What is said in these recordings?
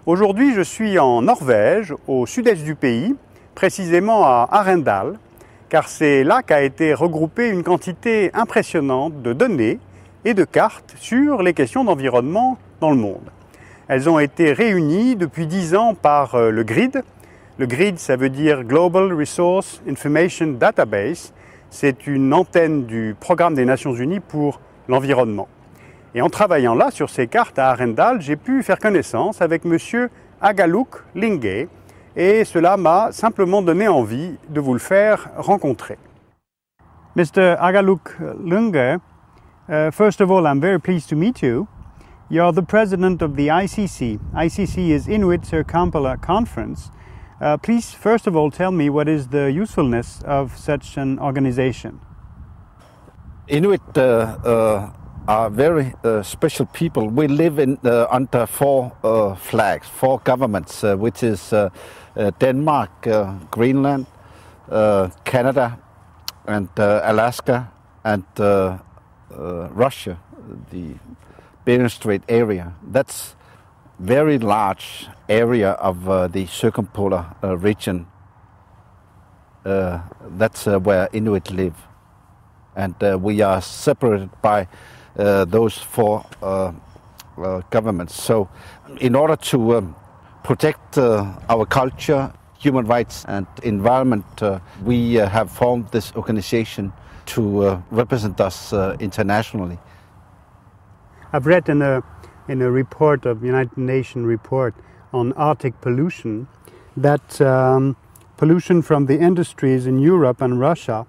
Aujourd'hui, je suis en Norvège, au sud-est du pays, précisément à Arendal, car c'est là qu'a été regroupée une quantité impressionnante de données et de cartes sur les questions d'environnement dans le monde. Elles ont été réunies depuis 10 ans par le GRID. Le GRID, ça veut dire Global Resource Information Database. C'est une antenne du Programme des Nations Unies pour l'environnement. Et en travaillant là, sur ces cartes à Arendal, j'ai pu faire connaissance avec M. Aqqaluk Lynge, et cela m'a simplement donné envie de vous le faire rencontrer. Mr. Aqqaluk Lynge, first of all, I'm very pleased to meet you. You're the president of the ICC. ICC is Inuit Circumpolar Conference. Please, first of all, tell me what is the usefulness of such an organization. Inuit are very special people. We live under four flags, four governments, which is Denmark, Greenland, Canada, and Alaska, and Russia, the Bering Strait area. That's very large area of the circumpolar region. That's where Inuit live, and we are separated by those four governments. So in order to protect our culture, human rights and environment, we have formed this organization to represent us internationally. I've read in a report of United Nations report on Arctic pollution that pollution from the industries in Europe and Russia,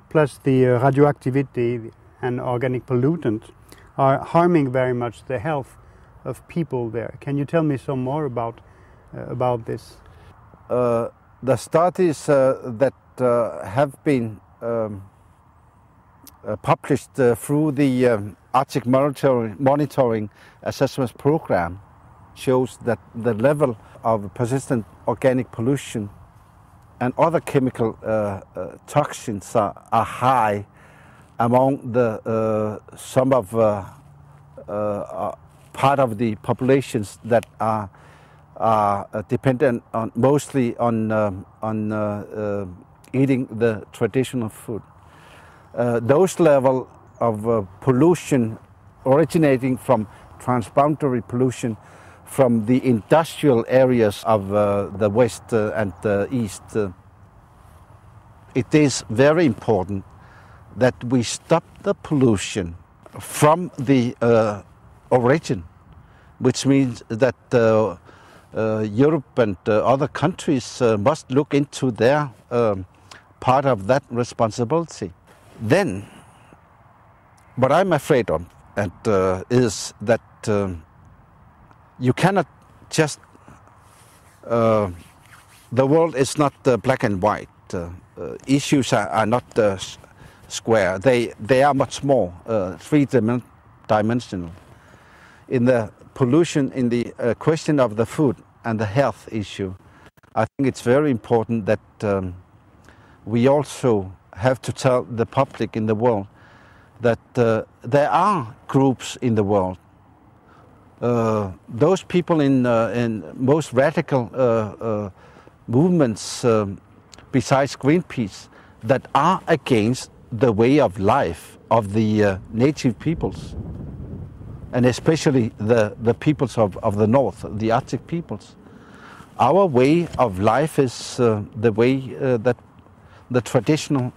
plus the radioactivity and organic pollutants, are harming very much the health of people there. Can you tell me some more about this? The studies that have been published through the Arctic Monitoring Assessment Program shows that the level of persistent organic pollution and other chemical toxins are high among the some of part of the populations that are dependent on mostly on eating the traditional food. Those level of pollution originating from transboundary pollution from the industrial areas of the west and the east. It is very important that we stop the pollution from the origin, which means that Europe and other countries must look into their part of that responsibility. Then, what I'm afraid of is that you cannot just, the world is not black and white. Issues are not square. They are much more three-dimensional. In the pollution, in the question of the food and the health issue, I think it's very important that we also have to tell the public in the world that there are groups in the world, those people in most radical movements besides Greenpeace, that are against the way of life of the native peoples, and especially the peoples of the north, the Arctic peoples. Our way of life is the way that the traditional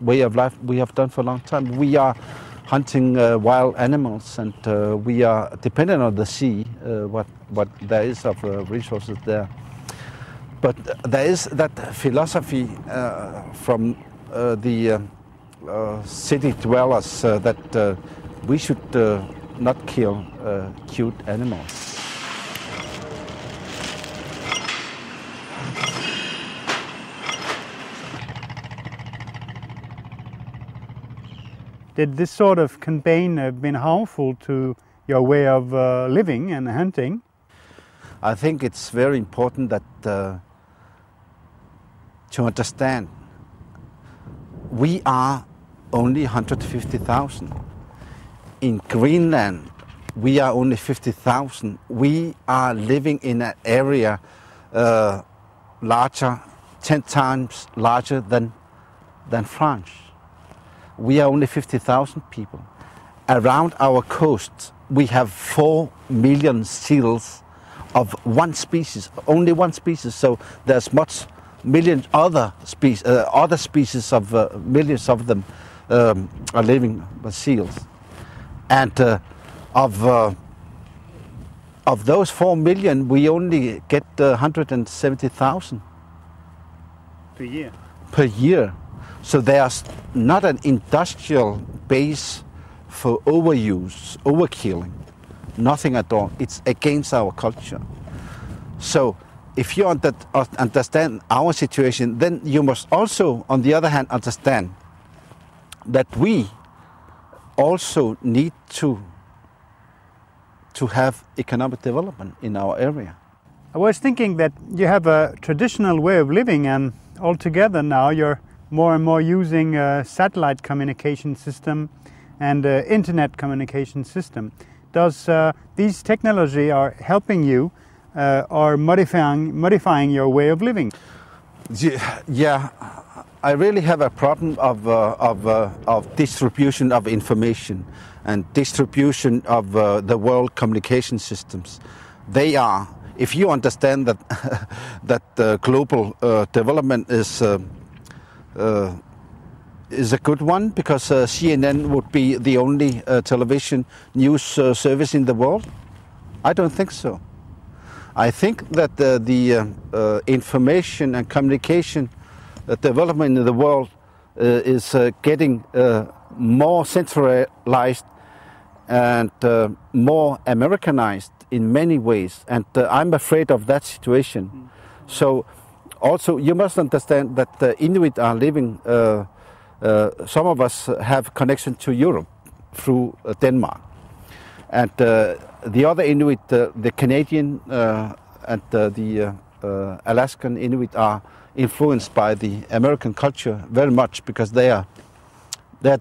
way of life we have done for a long time. We are hunting wild animals, and we are dependent on the sea, what there is of resources there. But there is that philosophy from the city dwellers that we should not kill cute animals. Did this sort of campaign have been harmful to your way of living and hunting? I think it's very important that to understand we are only 150,000. In Greenland, we are only 50,000. We are living in an area larger, 10 times larger than France. We are only 50,000 people. Around our coast, we have 4 million seals of one species, only one species. So there's millions other species of millions of them are living with seals. And of those 4 million, we only get 170,000 per year. So there's not an industrial base for overuse, overkilling, nothing at all. It's against our culture. So if you understand our situation, then you must also, on the other hand, understand that we also need to have economic development in our area. I was thinking that you have a traditional way of living, and altogether now you're more and more using a satellite communication system and internet communication system. Does these technology are helping you or modifying your way of living? Yeah, I really have a problem of distribution of information and distribution of the world communication systems. They are, if you understand that that global development is a good one, because CNN would be the only television news service in the world. I don't think so. I think that the information and communication development in the world is getting more centralized and more Americanized in many ways, and I'm afraid of that situation. So also you must understand that the Inuit are living, some of us have connection to Europe through Denmark, and the other Inuit, the Canadian and the Alaskan Inuit, are influenced by the American culture very much, because their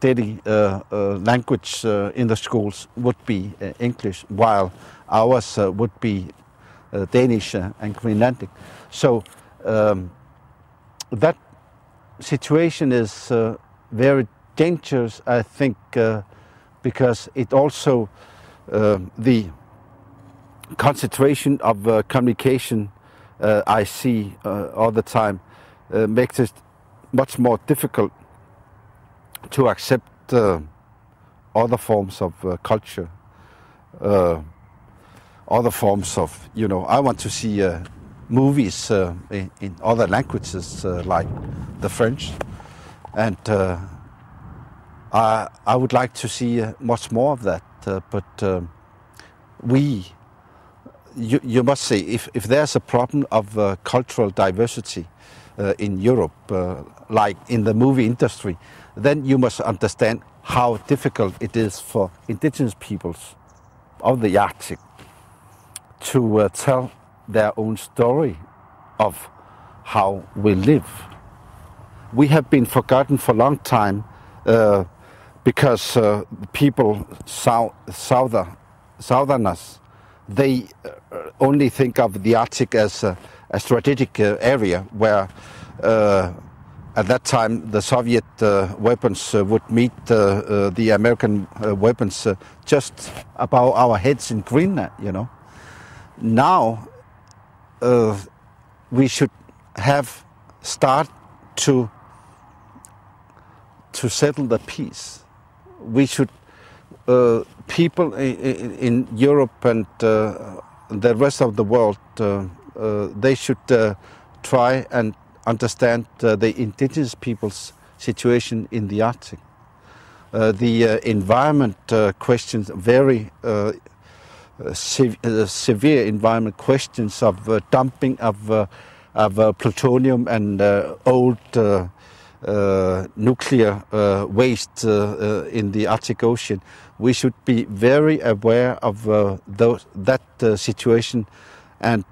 daily language in the schools would be English, while ours would be Danish and Greenlandic. So that situation is very dangerous, I think, because it also the concentration of communication I see all the time makes it much more difficult to accept other forms of culture, other forms of, I want to see movies in other languages like the French, and I would like to see much more of that, but you must say, if there's a problem of cultural diversity in Europe, like in the movie industry, then you must understand how difficult it is for indigenous peoples of the Arctic to tell their own story of how we live. We have been forgotten for a long time because people, southerners, they only think of the Arctic as a strategic area where at that time the Soviet weapons would meet the American weapons just above our heads in Greenland, Now we should start to settle the peace. We should, people in Europe and the rest of the world, they should try and understand the indigenous people's situation in the Arctic. The environment questions, very severe environment questions of dumping of plutonium and old nuclear waste in the Arctic Ocean. We should be very aware of that situation, and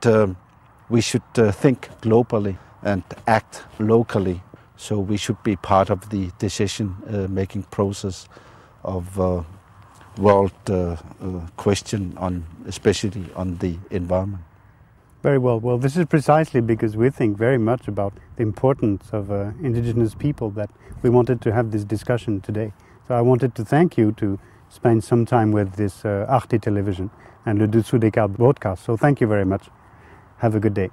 we should think globally and act locally. So we should be part of the decision-making process of world question on, especially on the environment. Very well. Well, this is precisely because we think very much about the importance of indigenous people that we wanted to have this discussion today. So I wanted to thank you to spend some time with this Arte television and Le Dessous des Cartes broadcast. So thank you very much. Have a good day.